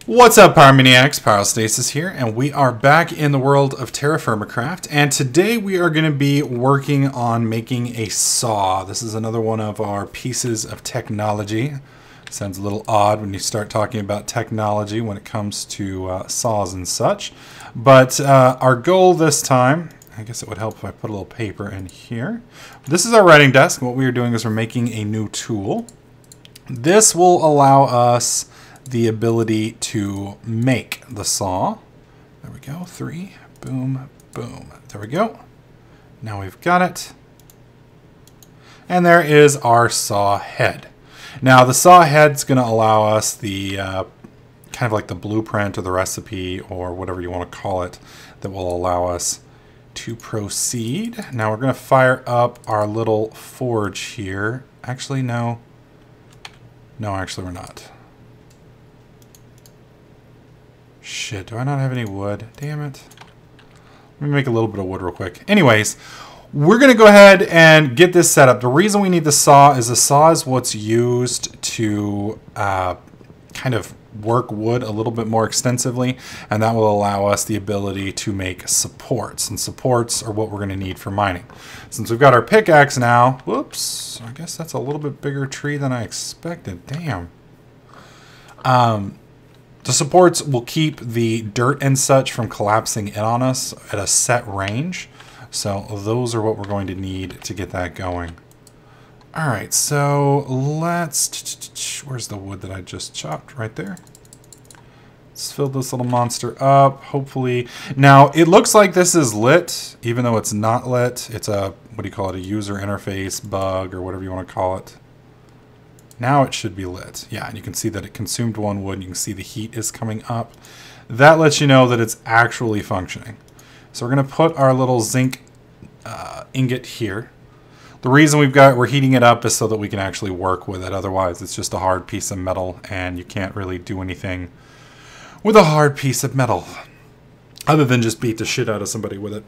What's up, Pyromaniacs? Pyrostasis here, and we are back in the world of TerraFirmaCraft, and today we are going to be working on making a saw. This is another one of our pieces of technology. Sounds a little odd when you start talking about technology when it comes to saws and such, but our goal this time, I guess it would help if I put a little paper in here. This is our writing desk. What we are doing is we're making a new tool. This will allow us the ability to make the saw. There we go. 3, boom, boom. There we go. Now we've got it. And there is our saw head. Now the saw head's going to allow us the kind of like the blueprint or the recipe or whatever you want to call it that will allow us to proceed. Now we're going to fire up our little forge here. Actually, no. No, actually we're not. Shit, do I not have any wood? Damn it. Let me make a little bit of wood real quick. Anyways, we're going to go ahead and get this set up. The reason we need the saw is what's used to kind of work wood a little bit more extensively, and that will allow us the ability to make supports. And supports are what we're going to need for mining. Since we've got our pickaxe now, whoops, I guess that's a little bit bigger tree than I expected. Damn. The supports will keep the dirt and such from collapsing in on us at a set range. So those are what we're going to need to get that going. All right, so let's... Where's the wood that I just chopped? Right there. Let's fill this little monster up, hopefully. Now, it looks like this is lit, even though it's not lit. It's a, what do you call it, a user interface bug or whatever you want to call it. Now it should be lit. Yeah, and you can see that it consumed one wood. You can see the heat is coming up. That lets you know that it's actually functioning. So we're going to put our little zinc ingot here. The reason we're heating it up is so that we can actually work with it. Otherwise, it's just a hard piece of metal, and you can't really do anything with a hard piece of metal other than just beat the shit out of somebody with it.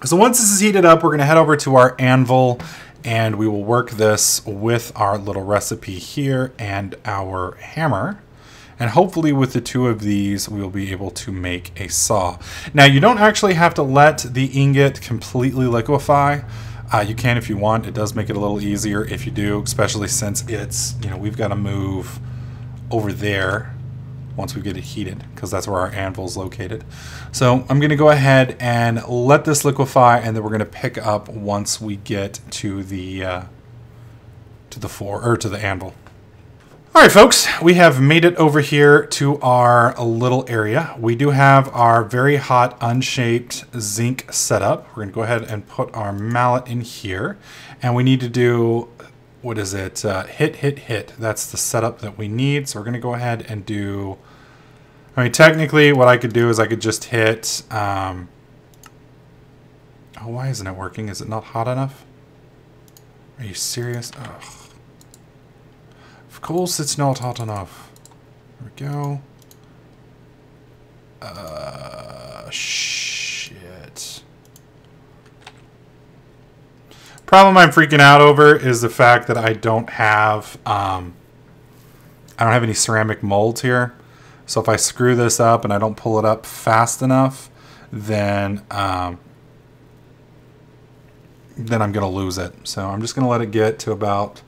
So once this is heated up, we're going to head over to our anvil, and we will work this with our little recipe here and our hammer. And hopefully with the two of these, we will be able to make a saw. Now, you don't actually have to let the ingot completely liquefy. You can if you want. It does make it a little easier if you do, especially since it's, you know, we've got to move over there once we get it heated, because that's where our anvil is located. So I'm going to go ahead and let this liquefy, and then we're going to pick up once we get to the anvil. All right, folks, we have made it over here to our little area. We do have our very hot unshaped zinc setup. We're going to go ahead and put our mallet in here, and we need to do, what is it? Hit, hit, hit. That's the setup that we need. So we're going to go ahead and do, I mean, technically what I could do is I could just hit, oh, why isn't it working? Is it not hot enough? Are you serious? Ugh. Of course it's not hot enough. There we go. Shit. Problem I'm freaking out over is the fact that I don't have any ceramic molds here. So if I screw this up and I don't pull it up fast enough, then I'm gonna lose it. So I'm just gonna let it get to about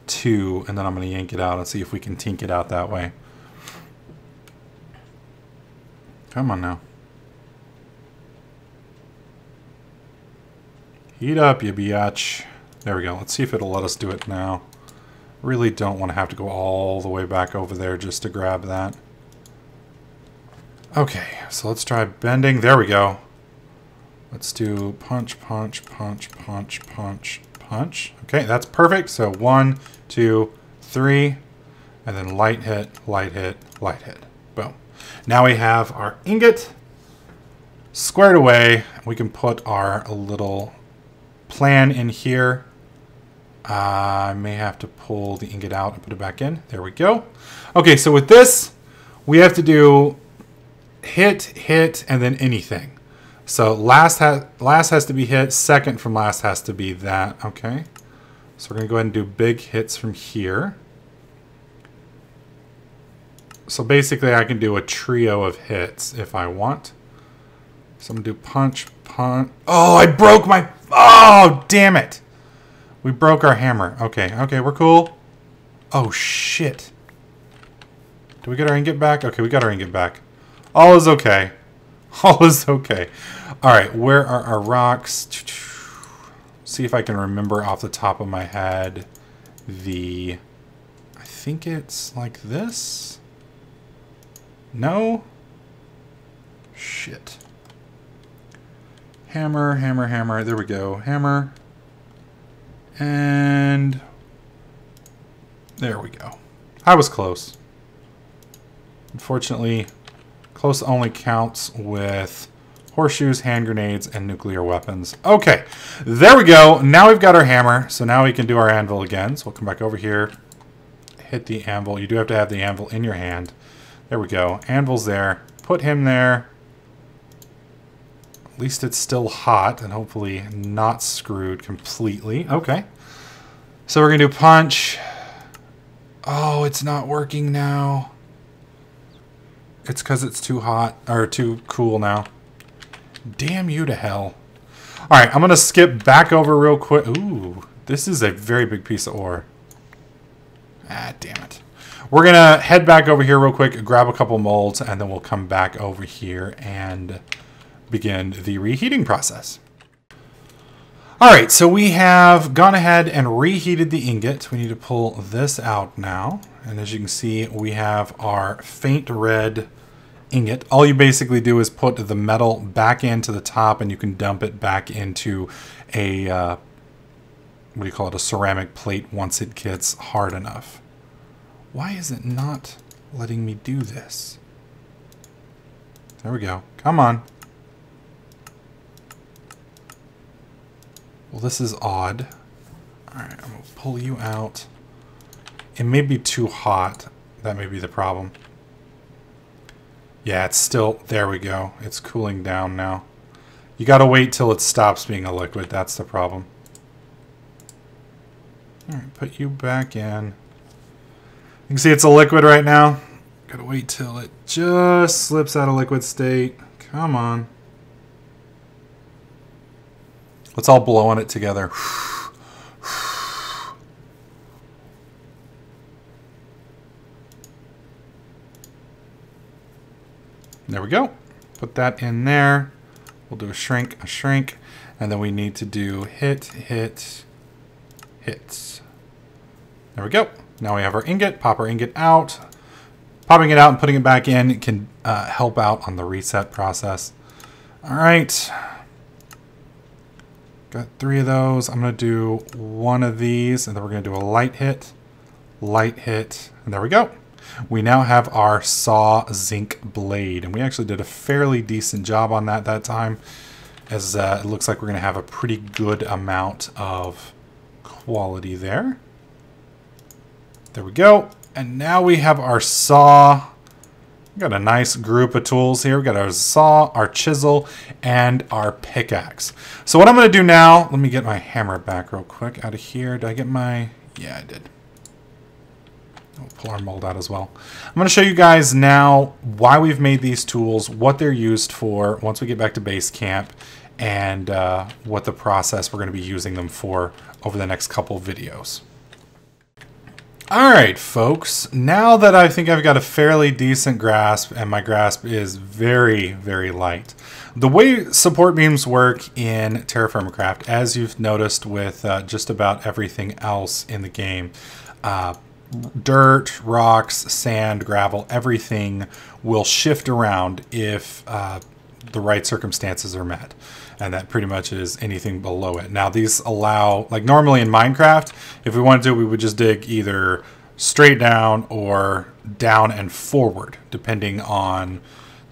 2, and then I'm gonna yank it out and see if we can tink it out that way. Come on now. Heat up, you biatch. There we go. Let's see if it'll let us do it now. Really don't want to have to go all the way back over there just to grab that. Okay, so let's try bending. There we go. Let's do punch, punch, punch, punch, punch, punch. Okay, that's perfect. So 1, 2, 3, and then light hit, light hit, light hit. Boom. Now we have our ingot squared away. We can put our little plan in here. I may have to pull the ingot out and put it back in. There we go. Okay, so with this, we have to do hit, hit, and then anything. So last has to be hit, second from last has to be that. Okay. So we're going to go ahead and do big hits from here. So basically I can do a trio of hits if I want. So I'm going to do punch, punch. Oh, I broke my... Oh, damn it. We broke our hammer. Okay, okay, we're cool. Oh, shit. Do we get our ingot back? Okay, we got our ingot back. All is okay. All is okay. All right, where are our rocks? See if I can remember off the top of my head the... I think it's like this. No? Shit. Hammer, hammer, hammer. There we go. Hammer. And there we go. I was close. Unfortunately, close only counts with horseshoes, hand grenades, and nuclear weapons. Okay, there we go. Now we've got our hammer, so now we can do our anvil again. So we'll come back over here, hit the anvil. You do have to have the anvil in your hand. There we go. Anvil's there. Put him there. At least it's still hot and hopefully not screwed completely. Okay. So we're going to do punch. Oh, it's not working now. It's because it's too hot, or too cool now. Damn you to hell. Alright, I'm going to skip back over real quick. Ooh, this is a very big piece of ore. Ah, damn it. We're going to head back over here real quick, grab a couple molds, and then we'll come back over here and begin the reheating process. Alright, so we have gone ahead and reheated the ingot. We need to pull this out now. And as you can see, we have our faint red ingot. All you basically do is put the metal back into the top and you can dump it back into a, what do you call it, a ceramic plate once it gets hard enough. Why is it not letting me do this? There we go. Come on. Well, this is odd. Alright, I'm going to pull you out. It may be too hot. That may be the problem. Yeah, it's still... There we go. It's cooling down now. You got to wait till it stops being a liquid. That's the problem. Alright, put you back in. You can see it's a liquid right now. Got to wait till it just slips out of liquid state. Come on. Let's all blow on it together. There we go. Put that in there. We'll do a shrink, and then we need to do hit, hit, hits. There we go. Now we have our ingot. Pop our ingot out. Popping it out and putting it back in can help out on the reset process. All right. Got 3 of those. I'm going to do 1 of these, and then we're going to do a light hit, and there we go. We now have our saw zinc blade, and we actually did a fairly decent job on that time, as it looks like we're going to have a pretty good amount of quality there. There we go. And now we have our saw. We've got a nice group of tools here. We've got our saw, our chisel, and our pickaxe. So what I'm going to do now, let me get my hammer back real quick out of here. Did I get my... Yeah, I did. We'll pull our mold out as well. I'm going to show you guys now why we've made these tools, what they're used for once we get back to base camp, and what the process we're going to be using them for over the next couple videos. Alright folks, now that I think I've got a fairly decent grasp, and my grasp is very, very light. The way support beams work in TerraFirmaCraft, as you've noticed with just about everything else in the game, dirt, rocks, sand, gravel, everything will shift around if the right circumstances are met. And that pretty much is anything below it. Now these allow, like normally in Minecraft, if we wanted to, we would just dig either straight down or down and forward, depending on,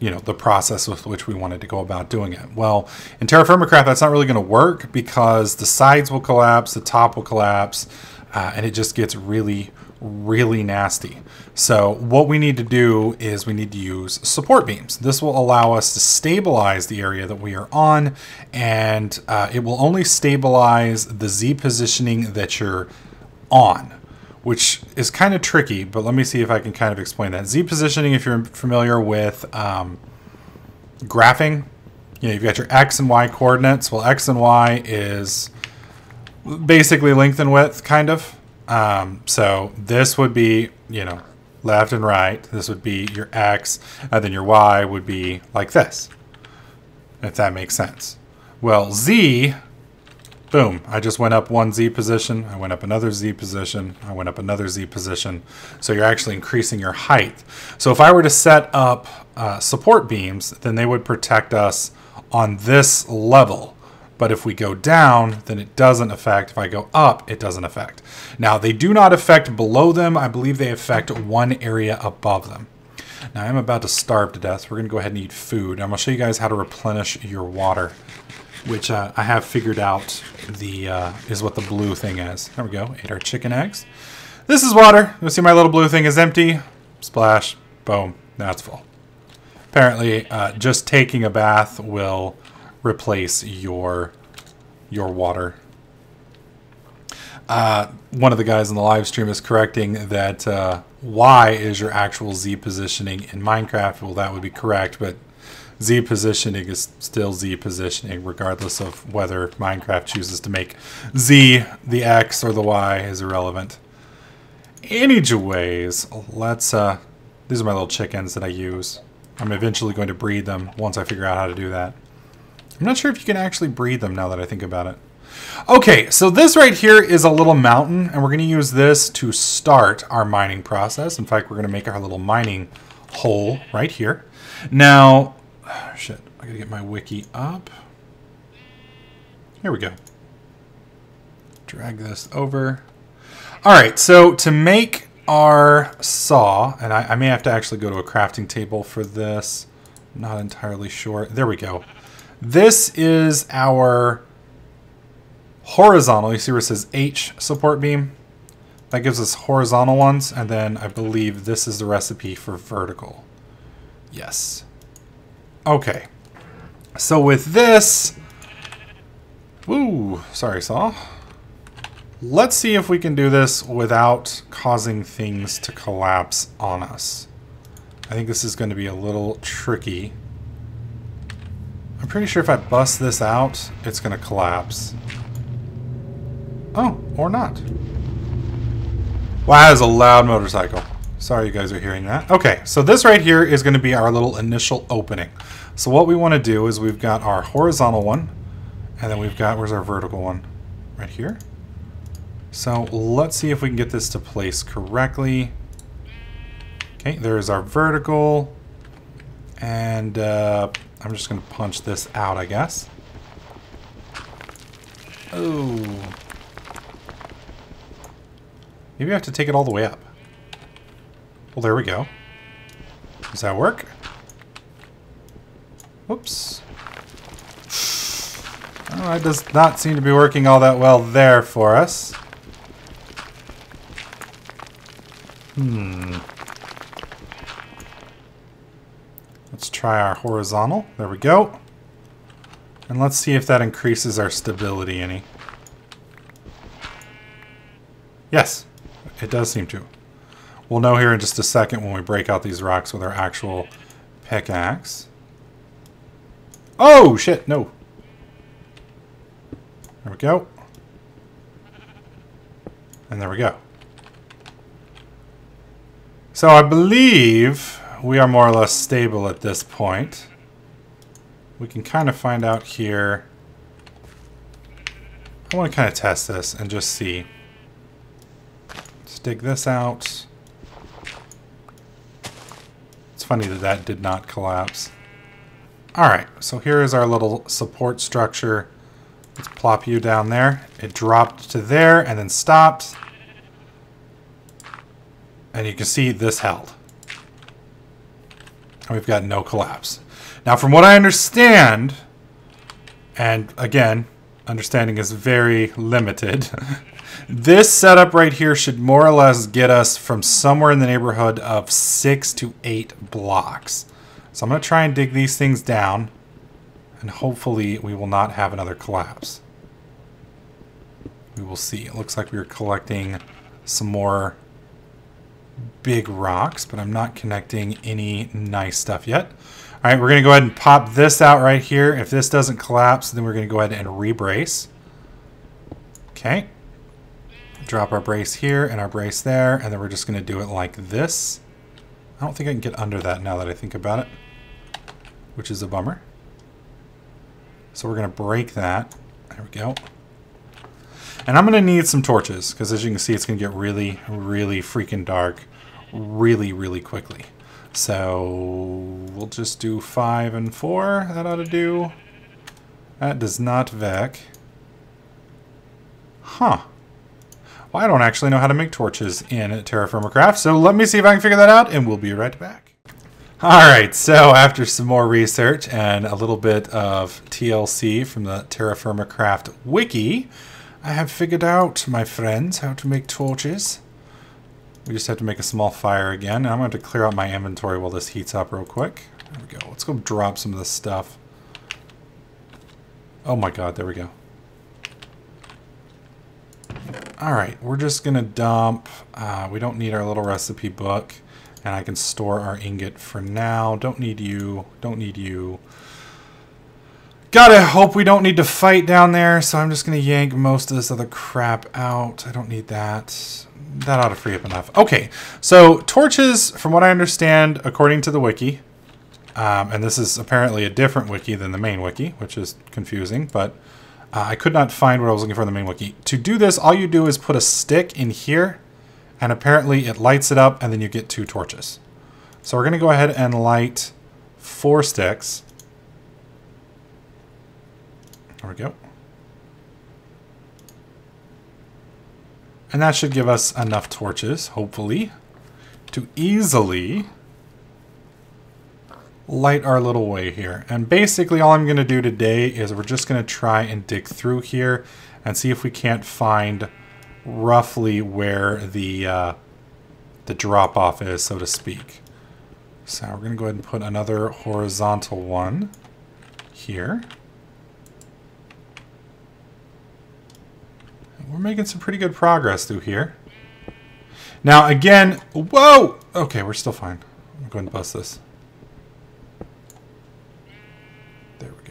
you know, the process with which we wanted to go about doing it. Well, in TerraFirmaCraft, that's not really going to work because the sides will collapse, the top will collapse, and it just gets really, really nasty. So what we need to do is we need to use support beams. This will allow us to stabilize the area that we are on, and it will only stabilize the Z positioning that you're on, which is kind of tricky, but let me see if I can kind of explain that. Z positioning, if you're familiar with graphing, you know, you've got your X and Y coordinates. Well, X and Y is basically length and width, kind of. So this would be, you know, left and right. This would be your X, and then your Y would be like this, if that makes sense. Well, Z, boom, I just went up one Z position, I went up another Z position, I went up another Z position. So you're actually increasing your height. So if I were to set up support beams, then they would protect us on this level. But if we go down, then it doesn't affect. If I go up, it doesn't affect. Now, they do not affect below them. I believe they affect one area above them. Now, I'm about to starve to death. We're going to go ahead and eat food. I'm going to show you guys how to replenish your water, which I have figured out is what the blue thing is. There we go. Ate our chicken eggs. This is water. You'll see my little blue thing is empty. Splash. Boom. Now it's full. Apparently, just taking a bath will replace your water. One of the guys in the live stream is correcting that Y is your actual Z positioning in Minecraft. Well, that would be correct, but Z positioning is still Z positioning, regardless of whether Minecraft chooses to make Z the X or the Y is irrelevant. Anyways, let's, these are my little chickens that I use. I'm eventually going to breed them once I figure out how to do that. I'm not sure if you can actually breed them now that I think about it. Okay, so this right here is a little mountain, and we're going to use this to start our mining process. In fact, we're going to make our little mining hole right here. Now, shit, I got to get my wiki up. Here we go. Drag this over. All right, so to make our saw, and I may have to actually go to a crafting table for this. Not entirely sure. There we go. This is our horizontal. You see where it says H support beam? That gives us horizontal ones, and then I believe this is the recipe for vertical. Yes. Okay. So with this, woo, sorry, saw. Let's see if we can do this without causing things to collapse on us. I think this is going to be a little tricky. I'm pretty sure if I bust this out, it's going to collapse. Oh, or not. Wow, that is a loud motorcycle. Sorry you guys are hearing that. Okay, so this right here is going to be our little initial opening. So what we want to do is we've got our horizontal one, and then we've got, where's our vertical one? Right here. So let's see if we can get this to place correctly. Okay, there's our vertical. And I'm just going to punch this out, I guess. Oh. Maybe I have to take it all the way up. Well, there we go. Does that work? Whoops. Oh, it does not seem to be working all that well there for us. Let's try our horizontal. There we go. And let's see if that increases our stability any. Yes, it does seem to. We'll know here in just a second when we break out these rocks with our actual pickaxe. Oh, shit, no. There we go. And there we go. So I believe we are more or less stable at this point. We can kind of find out here. I want to kind of test this and just see. Let's dig this out. It's funny that that did not collapse. Alright, so here is our little support structure. Let's plop you down there. It dropped to there and then stopped. And you can see this held. And we've got no collapse. Now, from what I understand, and again, understanding is very limited, this setup right here should more or less get us from somewhere in the neighborhood of 6 to 8 blocks. So I'm going to try and dig these things down, and hopefully we will not have another collapse. We will see. It looks like we are collecting some more big rocks, but I'm not connecting any nice stuff yet. All right, we're going to go ahead and pop this out right here. If this doesn't collapse, then we're going to go ahead and rebrace. Okay. Drop our brace here and our brace there, and then we're just going to do it like this. I don't think I can get under that now that I think about it, which is a bummer. So we're going to break that. There we go. And I'm going to need some torches, because as you can see, it's going to get really, really freaking dark really, really quickly. So we'll just do 5 and 4. That ought to do. That does not vec. Huh. Well, I don't actually know how to make torches in TerraFirmaCraft, so let me see if I can figure that out, and we'll be right back. Alright, so after some more research and a little bit of TLC from the TerraFirmaCraft wiki, I have figured out, my friends, how to make torches. We just have to make a small fire again, and I'm going to clear out my inventory while this heats up real quick. There we go. Let's go drop some of this stuff. Oh my god, there we go. Alright, we're just going to dump. We don't need our little recipe book. And I can store our ingot for now. Don't need you. Don't need you. Gotta hope we don't need to fight down there. So I'm just going to yank most of this other crap out. I don't need that. That ought to free up enough. Okay, so torches, from what I understand, according to the wiki, and this is apparently a different wiki than the main wiki, which is confusing, but I could not find what I was looking for in the main wiki. To do this, all you do is put a stick in here, and apparently it lights it up, and then you get 2 torches. So we're going to go ahead and light 4 sticks. There we go. And that should give us enough torches, hopefully, to easily light our little way here. And basically all I'm going to do today is we're just going to try and dig through here and see if we can't find roughly where the drop-off is, so to speak. So we're going to go ahead and put another horizontal one here. We're making some pretty good progress through here. Now again, whoa! Okay, we're still fine. I'm going to bust this. There we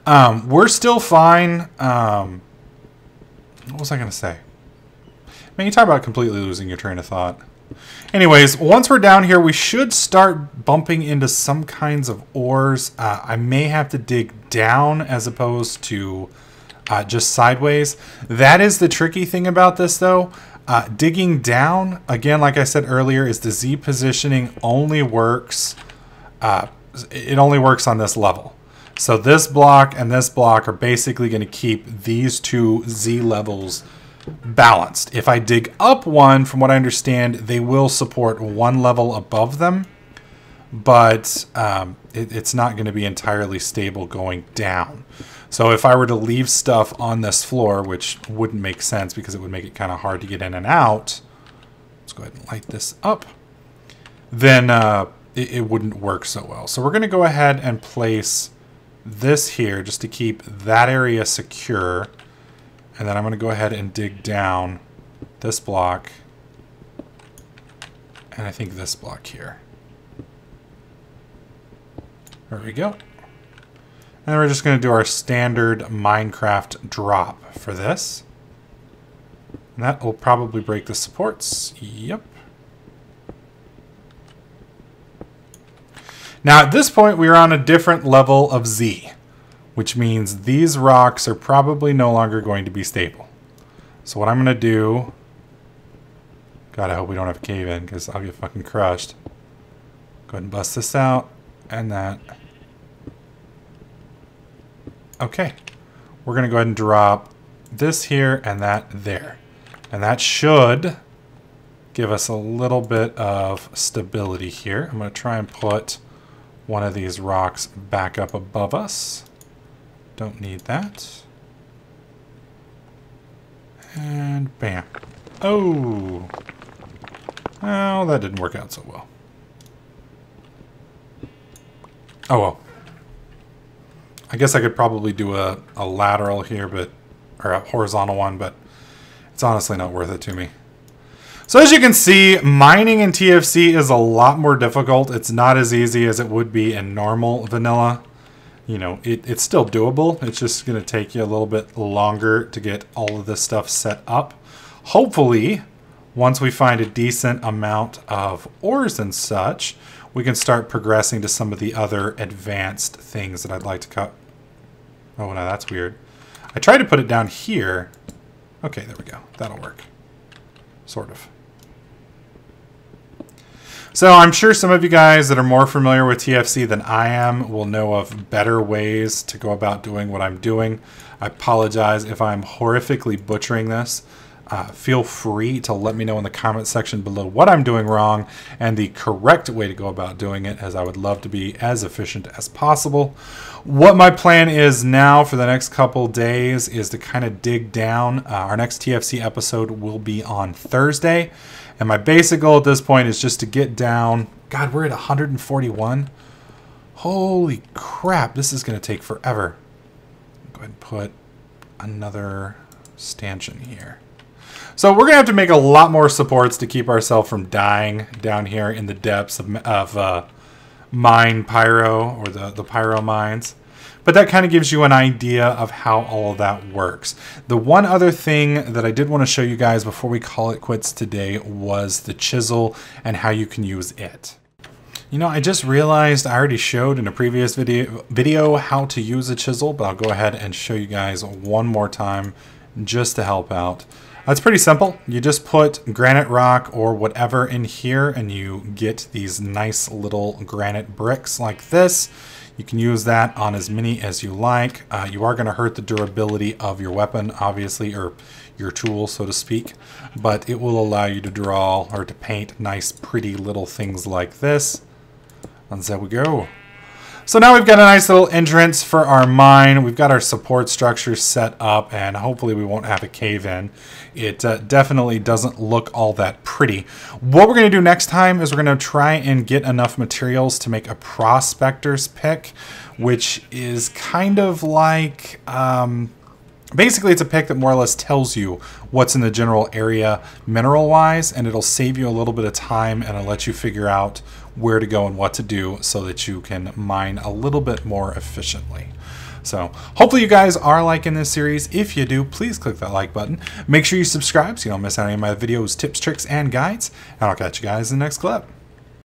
go. We're still fine. What was I going to say? Man, you talk about completely losing your train of thought. Anyways, once we're down here, we should start bumping into some kinds of ores. I may have to dig down as opposed to just sideways. That is the tricky thing about this, though. Digging down, again, like I said earlier, is the Z positioning only works. It only works on this level. So this block and this block are basically going to keep these 2 Z levels balanced. If I dig up one, from what I understand, they will support 1 level above them, but it's not going to be entirely stable going down. So if I were to leave stuff on this floor, which wouldn't make sense because it would make it kind of hard to get in and out, let's go ahead and light this up, then it wouldn't work so well. So we're going to go ahead and place this here just to keep that area secure. And then I'm going to go ahead and dig down this block, and I think this block here. There we go. And we're just going to do our standard Minecraft drop for this. And that will probably break the supports. Yep. Now at this point we are on a different level of Z, which means these rocks are probably no longer going to be stable. So what I'm going to do... God, I hope we don't have a cave in because I'll get fucking crushed. Go ahead and bust this out and that. Okay, we're going to go ahead and drop this here and that there. And that should give us a little bit of stability here. I'm going to try and put one of these rocks back up above us. Don't need that. And bam. Oh! Oh, that didn't work out so well. Oh well. I guess I could probably do a lateral here, but or a horizontal one, but It's honestly not worth it to me. So as you can see, mining in TFC is a lot more difficult. It's not as easy as it would be in normal vanilla. You know, it's still doable. It's just going to take you a little bit longer to get all of this stuff set up. Hopefully, once we find a decent amount of ores and such, we can start progressing to some of the other advanced things that I'd like to cut. Oh, no, that's weird. I tried to put it down here. Okay, there we go. That'll work. Sort of. So I'm sure some of you guys that are more familiar with TFC than I am will know of better ways to go about doing what I'm doing. I apologize if I'm horrifically butchering this. Feel free to let me know in the comment section below what I'm doing wrong and the correct way to go about doing it, as I would love to be as efficient as possible. What my plan is now for the next couple days is to kind of dig down. Our next TFC episode will be on Thursday. And my basic goal at this point is just to get down. God, we're at 141. Holy crap, this is going to take forever. Go ahead and put another stanchion here. So we're going to have to make a lot more supports to keep ourselves from dying down here in the depths of mine Pyro, or the Pyro mines. But that kind of gives you an idea of how all of that works. The one other thing that I did want to show you guys before we call it quits today was the chisel and how you can use it. You know, I just realized I already showed in a previous video how to use a chisel, but I'll go ahead and show you guys one more time just to help out. It's pretty simple. You just put granite rock or whatever in here and you get these nice little granite bricks like this. You can use that on as many as you like. You are going to hurt the durability of your weapon, obviously, or your tool, so to speak. But it will allow you to draw or to paint nice, pretty little things like this. And there we go. So now we've got a nice little entrance for our mine. We've got our support structure set up, and hopefully we won't have a cave in. It definitely doesn't look all that pretty. What we're going to do next time is we're going to try and get enough materials to make a prospector's pick, which is kind of like... basically, it's a pick that more or less tells you what's in the general area mineral-wise, and it'll save you a little bit of time, and it'll let you figure out where to go and what to do so that you can mine a little bit more efficiently. So hopefully you guys are liking this series. If you do, please click that like button. Make sure you subscribe so you don't miss any of my videos, tips, tricks, and guides. And I'll catch you guys in the next clip.